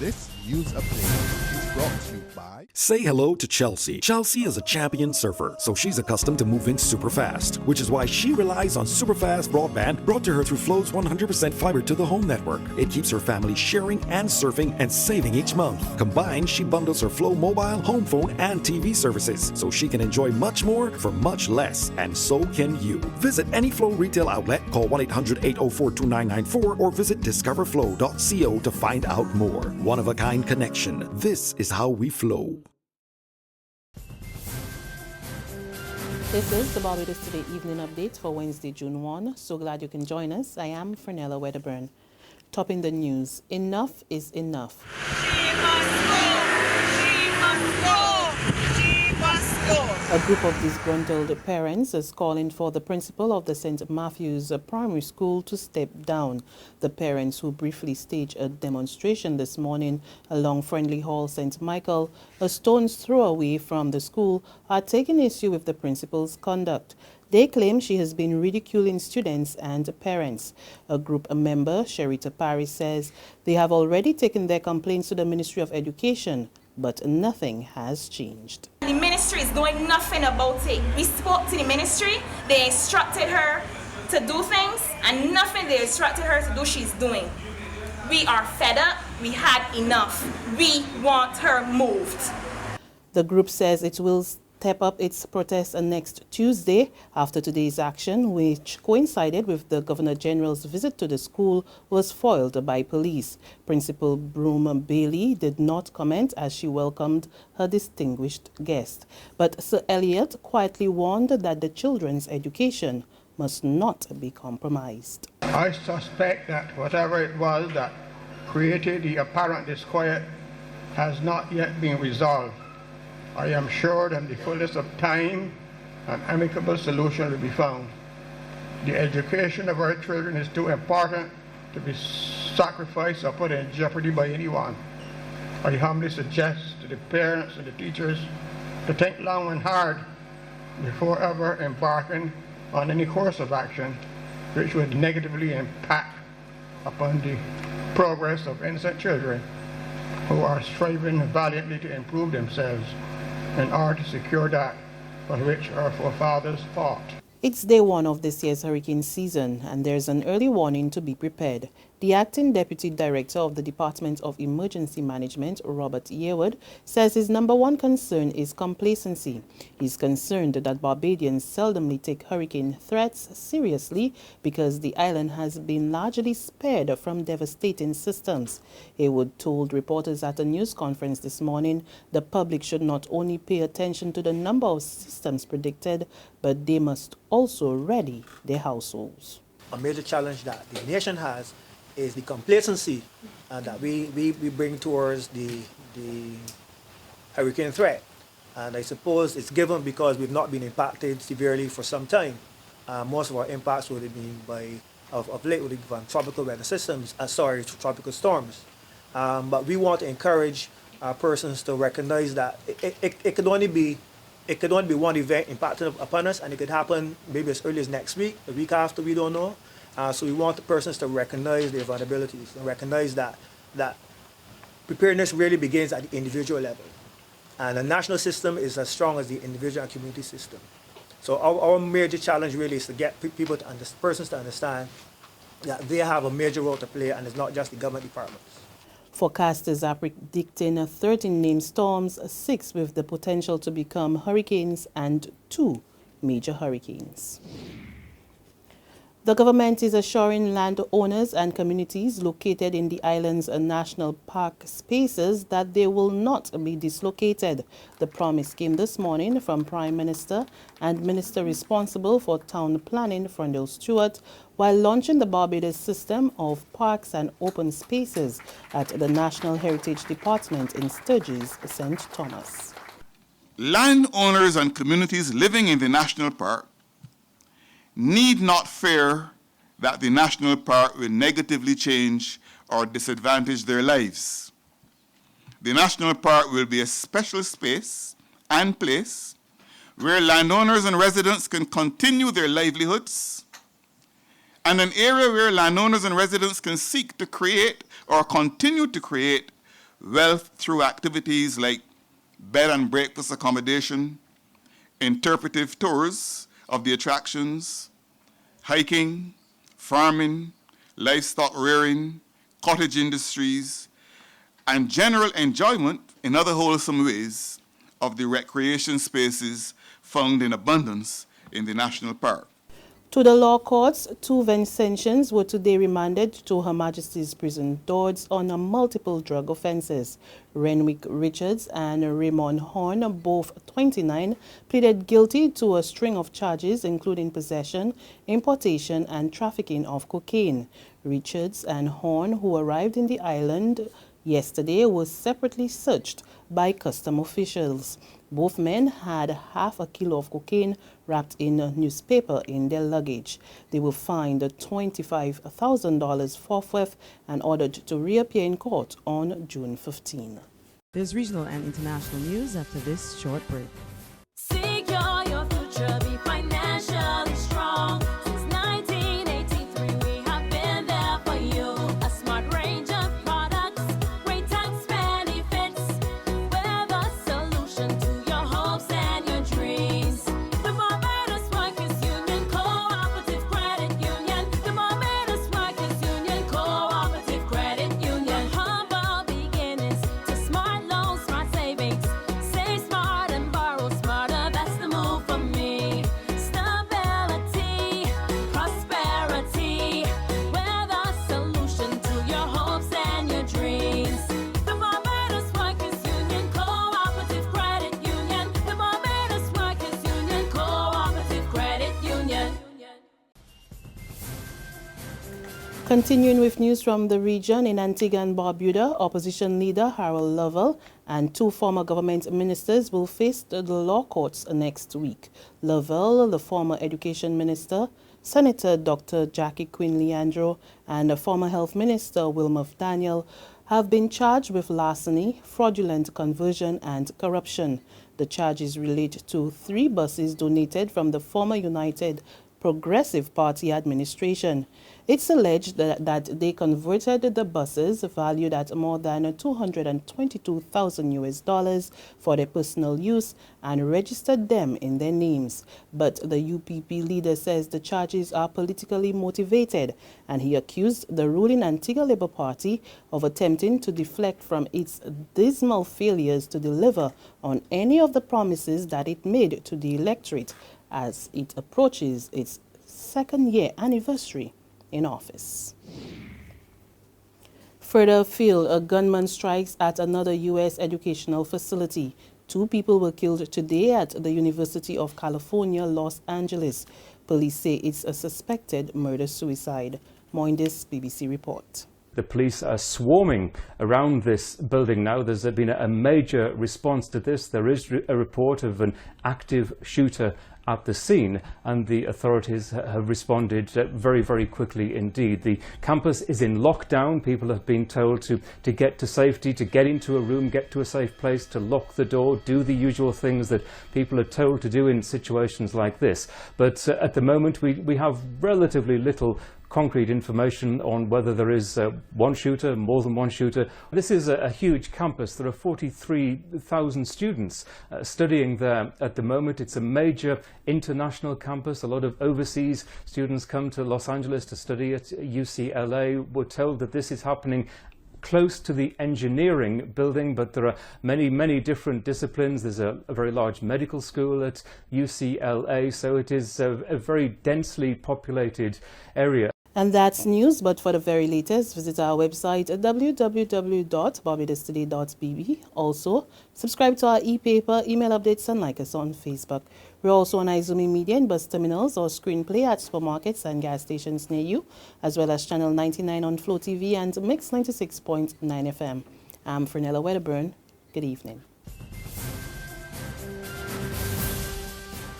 This news update is brought to you by... Say hello to Chelsea. Chelsea is a champion surfer, so she's accustomed to moving super fast, which is why she relies on super fast broadband brought to her through Flow's 100% fiber to the home network. It keeps her family sharing and surfing and saving each month. Combined, she bundles her Flow mobile, home phone, and TV services, so she can enjoy much more for much less, and so can you. Visit any Flow retail outlet, call 1-800-804-2994, or visit discoverflow.co to find out more. One-of-a-kind connection. This is how we flow. This is the Barbados Today Evening Update for Wednesday, June 1. So glad you can join us. I am Fernella Wedderburn. Topping the news, enough is enough. She must go! She must go! She must go! A group of disgruntled parents is calling for the principal of the St. Matthew's Primary School to step down. The parents, who briefly staged a demonstration this morning along Friendly Hall, St. Michael, a stone's throw away from the school, are taking issue with the principal's conduct. They claim she has been ridiculing students and parents. A group member, Sherita Paris, says they have already taken their complaints to the Ministry of Education, but nothing has changed. The ministry is doing nothing about it. We spoke to the ministry, they instructed her to do things, and nothing they instructed her to do she's doing. We are fed up, we had enough. We want her moved. The group says it will step up its protest next Tuesday after today's action, which coincided with the Governor General's visit to the school, was foiled by police. Principal Broom Bailey did not comment as she welcomed her distinguished guest. But Sir Elliot quietly warned that the children's education must not be compromised. I suspect that whatever it was that created the apparent disquiet has not yet been resolved. I am sure that in the fullness of time, an amicable solution will be found. The education of our children is too important to be sacrificed or put in jeopardy by anyone. I humbly suggest to the parents and the teachers to think long and hard before ever embarking on any course of action which would negatively impact upon the progress of innocent children who are striving valiantly to improve themselves in order to secure that for which our forefathers fought. It's day one of this year's hurricane season, and there's an early warning to be prepared. The acting deputy director of the Department of Emergency Management, Robert Yearwood, says his number one concern is complacency. He's concerned that Barbadians seldomly take hurricane threats seriously because the island has been largely spared from devastating systems. Yearwood told reporters at a news conference this morning the public should not only pay attention to the number of systems predicted, but they must also ready their households. A major challenge that the nation has is the complacency that we bring towards the hurricane threat. And I suppose it's given because we've not been impacted severely for some time. Most of our impacts would have been of late would have been from tropical weather systems, tropical storms. But we want to encourage persons to recognize that it could only be one event impacting upon us, and it could happen maybe as early as next week, the week after, we don't know. So we want the persons to recognize their vulnerabilities and recognize that preparedness really begins at the individual level. And the national system is as strong as the individual and community system. So our major challenge really is to get persons to understand that they have a major role to play, and it's not just the government departments. Forecasters are predicting 13 named storms, 6 with the potential to become hurricanes and 2 major hurricanes. The government is assuring landowners and communities located in the island's national park spaces that they will not be dislocated. The promise came this morning from Prime Minister and Minister responsible for town planning, Frondell Stewart, while launching the Barbados system of parks and open spaces at the National Heritage Department in Sturgis, St. Thomas. Landowners and communities living in the national park need not fear that the national park will negatively change or disadvantage their lives. The national park will be a special space and place where landowners and residents can continue their livelihoods, and an area where landowners and residents can seek to create or continue to create wealth through activities like bed and breakfast accommodation, interpretive tours of the attractions, hiking, farming, livestock rearing, cottage industries, and general enjoyment in other wholesome ways of the recreation spaces found in abundance in the national park. To the law courts, 2 Vincentians were today remanded to Her Majesty's Prison Dordts on multiple drug offences. Renwick Richards and Raymond Horn, both 29, pleaded guilty to a string of charges including possession, importation and trafficking of cocaine. Richards and Horn, who arrived in the island yesterday, were separately searched by custom officials. Both men had half a kilo of cocaine wrapped in a newspaper in their luggage. They were fined $25,000 forthwith and ordered to reappear in court on June 15. There's regional and international news after this short break. Secure your future, be financially strong. Since 1983, we have been there for you. A smart range of products, great tax benefits. We're the solution to your hopes and your dreams. The Barbados Workers Union Cooperative Credit Union. The Barbados Workers Union Cooperative Credit Union. Humble beginnings to smart loans, smart savings. Save smart and borrow smarter. That's the move for me. Stability, prosperity. We're the solution to your hopes and your dreams. The Barbados Workers Union Cooperative Credit Union. The Barbados Workers Union Cooperative Credit Union. Continuing with news from the region, in Antigua and Barbuda, opposition leader Harold Lovell and 2 former government ministers will face the law courts next week. Lovell, the former education minister, Senator Dr. Jackie Quinn Leandro, and the former health minister Wilmer Daniel have been charged with larceny, fraudulent conversion and corruption. The charges relate to 3 buses donated from the former United Progressive Party administration. It's alleged that they converted the buses valued at more than $222,000 for their personal use and registered them in their names. But the UPP leader says the charges are politically motivated, and he accused the ruling Antigua Labour Party of attempting to deflect from its dismal failures to deliver on any of the promises that it made to the electorate as it approaches its 2nd year anniversary in office. Further afield, a gunman strikes at another U.S. educational facility. 2 people were killed today at the University of California, Los Angeles. Police say it's a suspected murder-suicide. More in this BBC report. The police are swarming around this building now. There's been a major response to this. There is a report of an active shooter at the scene, and the authorities have responded very, very quickly indeed. The campus is in lockdown. People have been told to get to safety, to get into a room, get to a safe place, to lock the door, do the usual things that people are told to do in situations like this. But at the moment we have relatively little concrete information on whether there is one shooter, more than one shooter. This is a huge campus. There are 43,000 students studying there at the moment. It's a major international campus. A lot of overseas students come to Los Angeles to study at UCLA. We're told that this is happening close to the engineering building, but there are many different disciplines. There's a very large medical school at UCLA, so it is a very densely populated area. And that's news, but for the very latest, visit our website at www.barbadostoday.bb. Also, subscribe to our e-paper, email updates, and like us on Facebook. We're also on Izumi Media in bus terminals or screenplay at supermarkets and gas stations near you, as well as Channel 99 on Flow TV and Mix 96.9 FM. I'm Fernella Wedderburn. Good evening.